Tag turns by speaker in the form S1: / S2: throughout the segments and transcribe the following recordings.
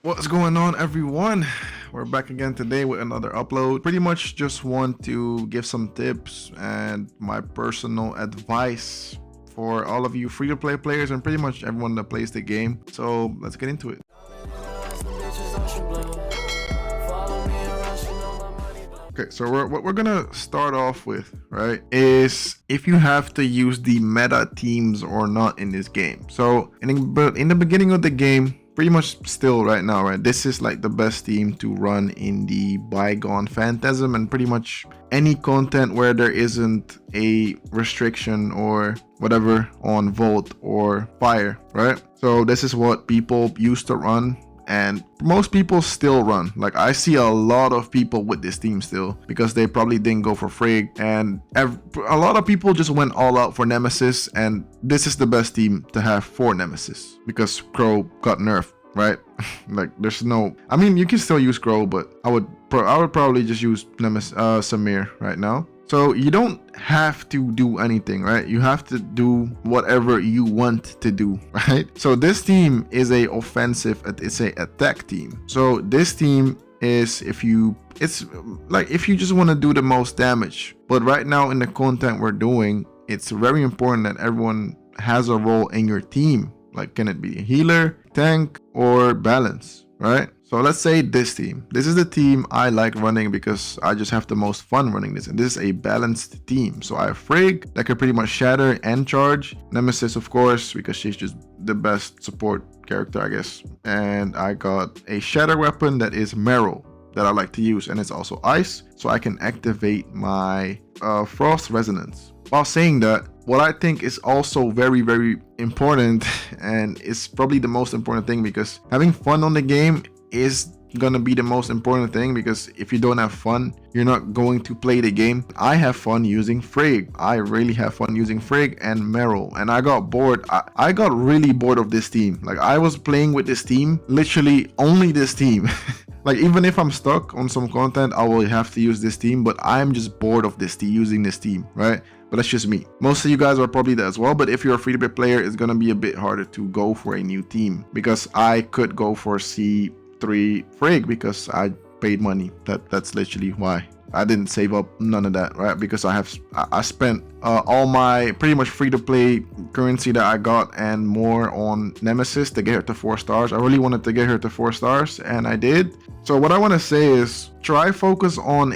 S1: What's going on, everyone? We're back again today with another upload. Pretty much just want to give some tips and my personal advice for all of you free-to-play players and pretty much everyone that plays the game. So let's get into it. Okay, so what we're gonna start off with, right, is if you have to use the meta teams or not in this game. So in the beginning of the game, pretty much still right now, right, this is like the best team to run in the bygone phantasm and pretty much any content where there isn't a restriction or whatever on volt or fire, right? So this is what people used to run. And most people still run. Like, I see a lot of people with this team still because they probably didn't go for frigg, and a lot of people just went all out for nemesis, and this is the best team to have for nemesis because crow got nerfed, right? Like, there's no, I mean, you can still use crow, but I would probably just use nemesis Samir right now. So you don't have to do anything, right? You have to do whatever you want to do, right? So this team is a offensive, it's a attack team. So this team is it's like if you just want to do the most damage. But right now in the content we're doing, it's very important that everyone has a role in your team. Like, can it be a healer, tank, or balance, right? So let's say this team. This is the team I like running because I just have the most fun running this. And this is a balanced team. So I have Frigg that can pretty much shatter and charge. Nemesis, of course, because she's just the best support character, I guess. And I got a shatter weapon that is 𝙀𝙓𝙋𝘼𝙉𝙿 that I like to use. And it's also ice. So I can activate my frost resonance. While saying that, what I think is also very, very important, and it's probably the most important thing, because having fun on the game is gonna be the most important thing, because if you don't have fun, you're not going to play the game. I have fun using frigg. I really have fun using frigg and 𝙀𝙓𝙋𝘼𝙉, and I got bored. I got really bored of this team. Like, I was playing with this team, literally only this team. Like, even if I'm stuck on some content, I will have to use this team, but I'm just bored of this team, using this team, right? But that's just me. Most of you guys are probably that as well, but if you're a free-to-play player, it's gonna be a bit harder to go for a new team, because I could go for C3 frigg because I paid money. That's literally why. I didn't save up none of that, right? Because I spent all my pretty much free-to-play currency that I got and more on nemesis to get her to 4 stars. I really wanted to get her to 4 stars, and I did. So what I want to say is try focus on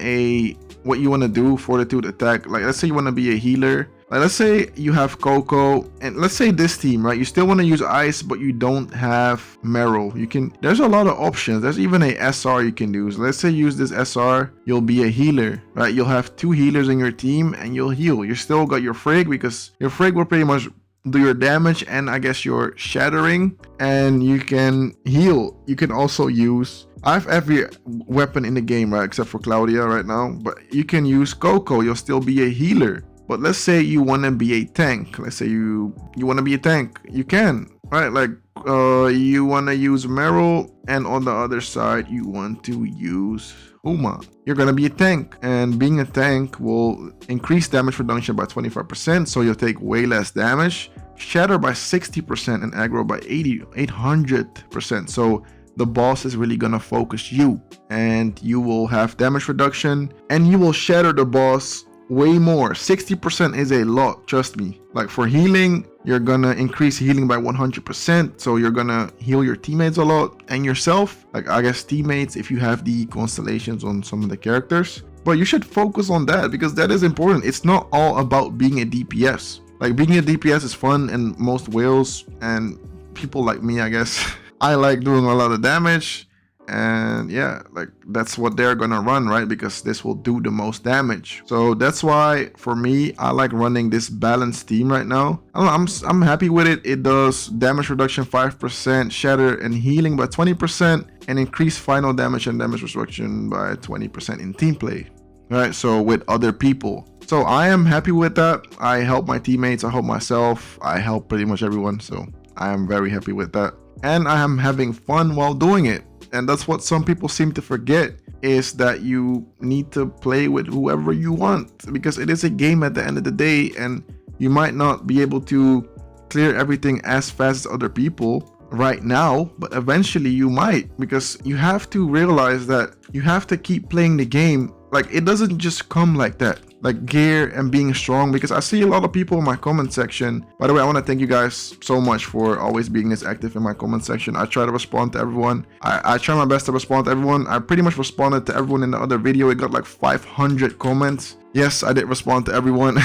S1: what you want to do, fortitude, attack. Like, let's say you want to be a healer. Like, let's say you have 𝙀𝙓𝙋𝙼𝙉, and let's say this team, right? You still want to use ice, but you don't have 𝙀𝙓𝙋𝘼𝙉. There's a lot of options. There's even a SR you can do. So let's say you use this SR, you'll be a healer, right? You'll have 2 healers in your team and you'll heal. You still got your frigg, because your frigg will pretty much do your damage and I guess your shattering, and you can heal. You can also use, I have every weapon in the game, right, except for Claudia right now, but you can use 𝙀𝙀𝙀. You'll still be a healer. But let's say you want to be a tank. Let's say you want to be a tank. You can, right? Like, you want to use 𝙀𝙀𝙋𝘼𝙉, and on the other side you want to use 𝙀𝙀𝙀. You're gonna be a tank, and being a tank will increase damage reduction by 25%, so you'll take way less damage, shatter by 60%, and aggro by 800%. So the boss is really gonna focus you, and you will have damage reduction, and you will shatter the boss way more. 60% is a lot, trust me. Like, for healing, you're gonna increase healing by 100%, so you're gonna heal your teammates a lot and yourself. Like, I guess teammates if you have the constellations on some of the characters. But you should focus on that, because that is important. It's not all about being a DPS. Like, being a DPS is fun in most whales, and people like me, I guess, I like doing a lot of damage. And yeah, like, that's what they're gonna run, right? Because this will do the most damage. So that's why for me, I like running this balanced team right now. I'm happy with it. It does damage reduction 5%, shatter and healing by 20%, and increase final damage and damage reduction by 20% in team play, right? So with other people. So I am happy with that. I help my teammates, I help myself, I help pretty much everyone. So I am very happy with that, and I am having fun while doing it. And that's what some people seem to forget, is that you need to play with whoever you want, because it is a game at the end of the day, and you might not be able to clear everything as fast as other people, right now, but eventually you might, because you have to realize that you have to keep playing the game. Like, it doesn't just come like that, like gear and being strong, because I see a lot of people in my comment section. By the way, I want to thank you guys so much for always being this active in my comment section. I try to respond to everyone. I try my best to respond to everyone. I pretty much responded to everyone in the other video. It got like 500 comments. Yes, I did respond to everyone.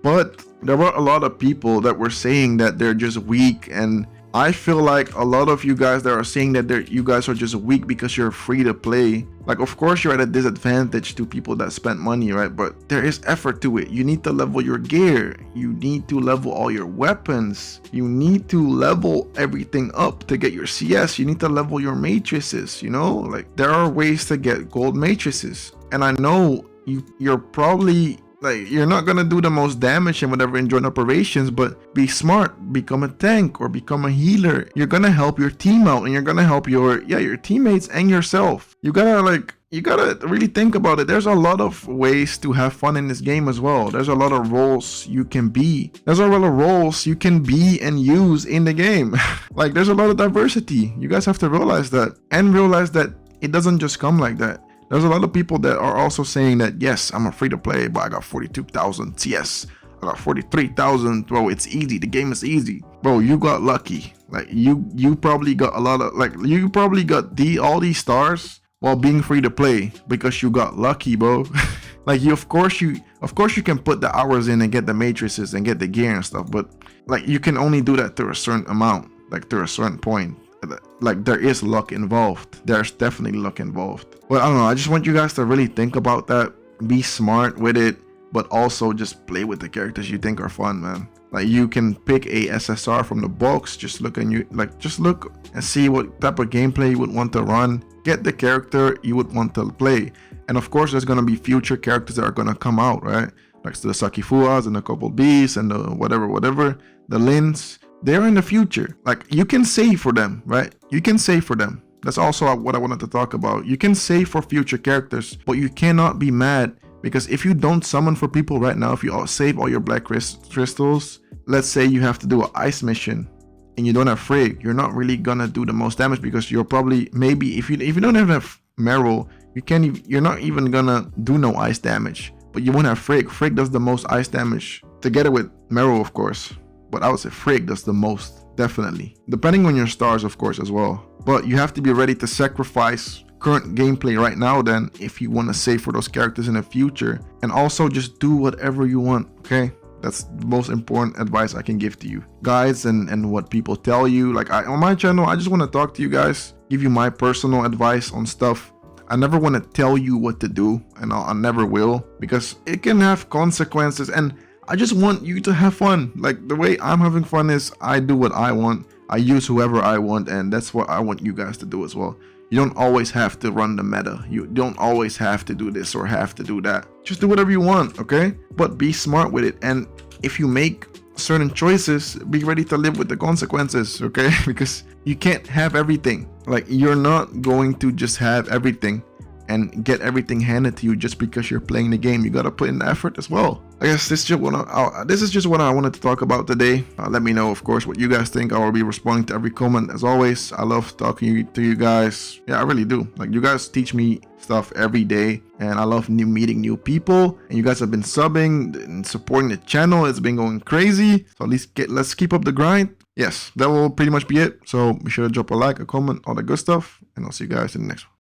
S1: But there were a lot of people that were saying that they're just weak, and I feel like a lot of you guys that are saying that you guys are just weak because you're free to play. Like, of course you're at a disadvantage to people that spent money, right? But there is effort to it. You need to level your gear. You need to level all your weapons. You need to level everything up to get your CS. You need to level your matrices, you know? Like, there are ways to get gold matrices. And I know you're probably... like, you're not gonna do the most damage and whatever in joint operations, but be smart, become a tank or become a healer. You're gonna help your team out, and you're gonna help your teammates and yourself. You gotta really think about it. There's a lot of ways to have fun in this game as well. There's a lot of roles you can be. There's a lot of roles you can be and use in the game. Like, there's a lot of diversity. You guys have to realize that, and realize that it doesn't just come like that. There's a lot of people that are also saying that, yes, I'm a free to play, but I got 42,000 CS. I got 43,000. Bro, it's easy. The game is easy. Bro, you got lucky. Like, you probably got a lot of, like, you probably got all these stars while being free to play because you got lucky, bro. Like, of course you can put the hours in and get the matrices and get the gear and stuff, but like, you can only do that to a certain amount, like to a certain point. Like, there is luck involved. There's definitely luck involved. But I don't know, I just want you guys to really think about that. Be smart with it, but also just play with the characters you think are fun, man. Like, you can pick a SSR from the box. Just look and see what type of gameplay you would want to run. Get the character you would want to play. And of course, there's gonna be future characters that are gonna come out, right? Like the Sakifuas and the couple Bs and the whatever, the Lins. They're in the future. Like, you can save for them, right? You can save for them. That's also what I wanted to talk about. You can save for future characters, but you cannot be mad, because if you don't summon for people right now, if you save all your black crystals, let's say you have to do an ice mission and you don't have frigg, you're not really gonna do the most damage, because you're probably, maybe if you don't even have Meryl, you're not even gonna do no ice damage. But you won't have frigg. Frigg does the most ice damage, together with Meryl, of course. But I would say frigg does the most, definitely. Depending on your stars, of course, as well. But you have to be ready to sacrifice current gameplay right now then, if you want to save for those characters in the future. And also just do whatever you want, okay? That's the most important advice I can give to you guys, and what people tell you. Like, on my channel, I just want to talk to you guys, give you my personal advice on stuff. I never want to tell you what to do, and I never will, because it can have consequences, and I just want you to have fun. Like, the way I'm having fun is I do what I want. I use whoever I want, and that's what I want you guys to do as well. You don't always have to run the meta. You don't always have to do this or have to do that. Just do whatever you want, okay? But be smart with it. And if you make certain choices, be ready to live with the consequences, okay? Because you can't have everything. Like, you're not going to just have everything and get everything handed to you just because you're playing the game. You gotta put in the effort as well. I guess this is just what I wanted to talk about today. Let me know, of course, what you guys think. I will be responding to every comment as always. I love talking to you guys. Yeah, I really do. Like, you guys teach me stuff every day, and I love meeting new people. And you guys have been subbing and supporting the channel. It's been going crazy. So at least let's keep up the grind. Yes, that will pretty much be it. So be sure to drop a like, a comment, all the good stuff, and I'll see you guys in the next one.